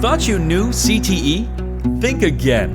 Thought you knew CTE? Think again.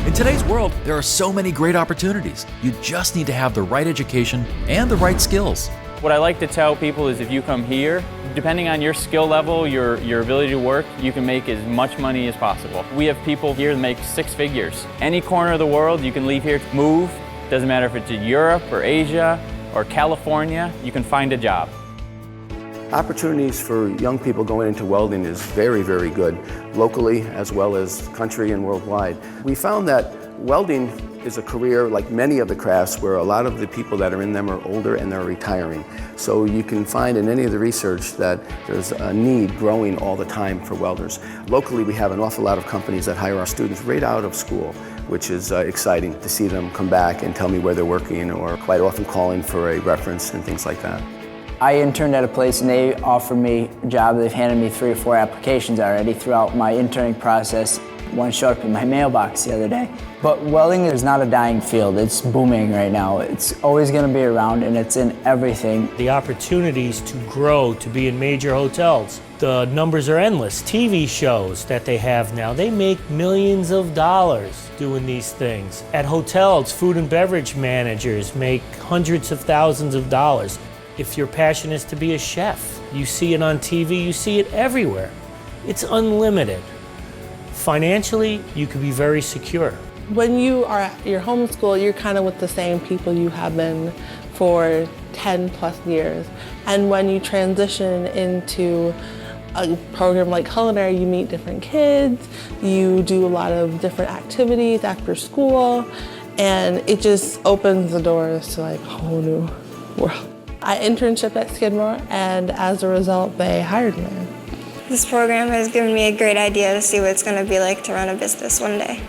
In today's world, there are so many great opportunities. You just need to have the right education and the right skills. What I like to tell people is if you come here, depending on your skill level, your ability to work, you can make as much money as possible. We have people here that make 6 figures. Any corner of the world, you can leave here, move. Doesn't matter if it's in Europe or Asia or California, you can find a job. Opportunities for young people going into welding is very, very good, locally as well as country and worldwide. We found that welding is a career like many of the crafts where a lot of the people that are in them are older and they're retiring. So you can find in any of the research that there's a need growing all the time for welders. Locally, we have an awful lot of companies that hire our students right out of school, which is exciting to see them come back and tell me where they're working, or quite often calling for a reference and things like that. I interned at a place and they offered me a job. They've handed me 3 or 4 applications already throughout my interning process. One showed up in my mailbox the other day. But welding is not a dying field. It's booming right now. It's always going to be around, and it's in everything. The opportunities to grow, to be in major hotels. The numbers are endless. TV shows that they have now, they make millions of dollars doing these things. At hotels, food and beverage managers make hundreds of thousands of dollars. If your passion is to be a chef, you see it on TV, you see it everywhere. It's unlimited. Financially, you can be very secure. When you are at your homeschool, you're kind of with the same people you have been for 10 plus years. And when you transition into a program like culinary, you meet different kids, you do a lot of different activities after school, and it just opens the doors to like a whole new world. I internship at Skidmore, and as a result, they hired me. This program has given me a great idea to see what it's going to be like to run a business one day.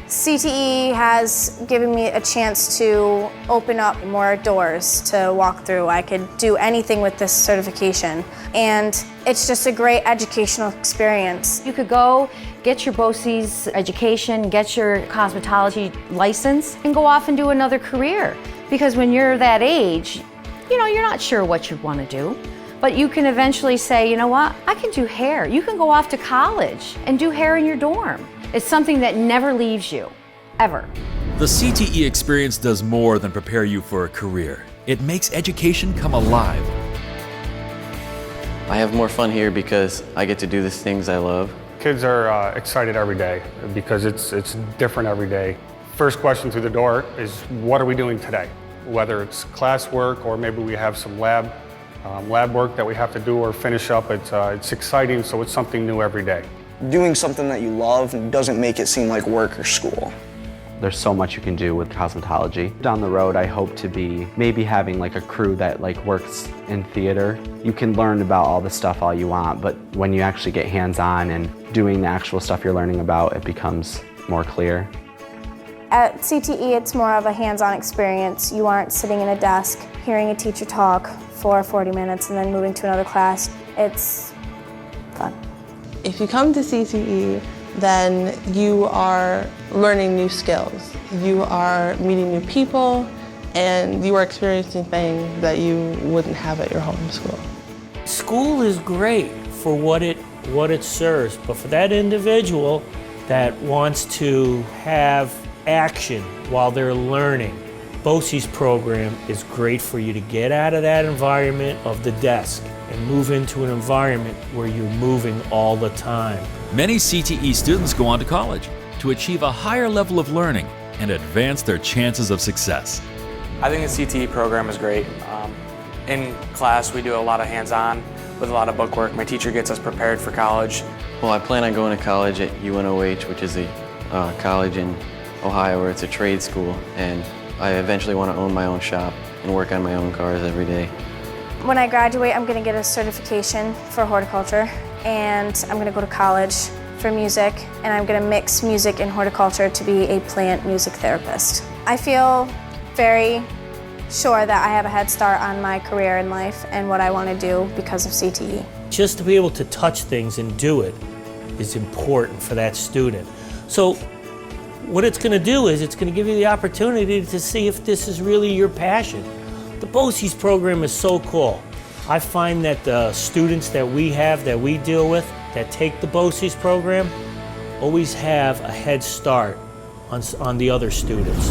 CTE has given me a chance to open up more doors to walk through. I could do anything with this certification, and it's just a great educational experience. You could go get your BOCES education, get your cosmetology license, and go off and do another career. Because when you're that age, you know, you're not sure what you want to do, but you can eventually say, you know what, I can do hair. You can go off to college and do hair in your dorm. It's something that never leaves you, ever. The CTE experience does more than prepare you for a career. It makes education come alive. I have more fun here because I get to do the things I love. Kids are excited every day because it's different every day. First question through the door is, what are we doing today? Whether it's classwork or maybe we have some lab work that we have to do or finish up, it's exciting, so it's something new every day. Doing something that you love doesn't make it seem like work or school. There's so much you can do with cosmetology. Down the road, I hope to be maybe having like a crew that like works in theater. You can learn about all the stuff all you want, but when you actually get hands-on and doing the actual stuff you're learning about, it becomes more clear. At CTE, it's more of a hands-on experience. You aren't sitting in a desk, hearing a teacher talk for 40 minutes and then moving to another class. It's fun. If you come to CTE, then you are learning new skills. You are meeting new people, and you are experiencing things that you wouldn't have at your home school. School is great for what it serves, but for that individual that wants to have action while they're learning, BOCES program is great for you to get out of that environment of the desk and move into an environment where you're moving all the time. Many CTE students go on to college to achieve a higher level of learning and advance their chances of success. I think the CTE program is great. In class, we do a lot of hands-on with a lot of book work. My teacher gets us prepared for college. Well, I plan on going to college at UNOH, which is a college in Ohio where it's a trade school, and I eventually want to own my own shop and work on my own cars every day. When I graduate, I'm going to get a certification for horticulture, and I'm going to go to college for music, and I'm going to mix music and horticulture to be a plant music therapist. I feel very sure that I have a head start on my career in life and what I want to do because of CTE. Just to be able to touch things and do it is important for that student. So what it's going to do is it's going to give you the opportunity to see if this is really your passion. The BOCES program is so cool. I find that the students that we deal with, that take the BOCES program, always have a head start on the other students.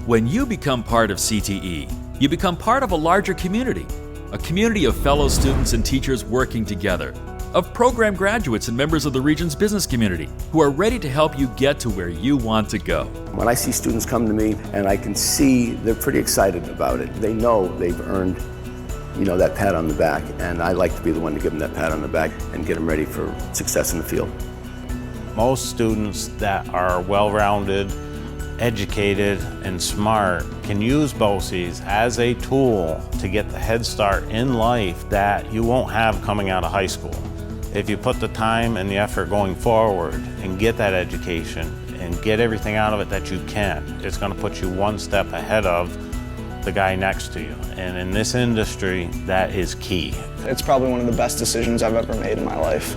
When you become part of CTE, you become part of a larger community, a community of fellow students and teachers working together, of program graduates and members of the region's business community who are ready to help you get to where you want to go. When I see students come to me and I can see they're pretty excited about it, they know they've earned, that pat on the back, and I like to be the one to give them that pat on the back and get them ready for success in the field. Most students that are well-rounded, educated, and smart can use BOCES as a tool to get the head start in life that you won't have coming out of high school. If you put the time and the effort going forward and get that education and get everything out of it that you can, it's going to put you one step ahead of the guy next to you. And in this industry, that is key. It's probably one of the best decisions I've ever made in my life.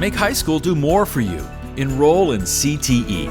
Make high school do more for you. Enroll in CTE.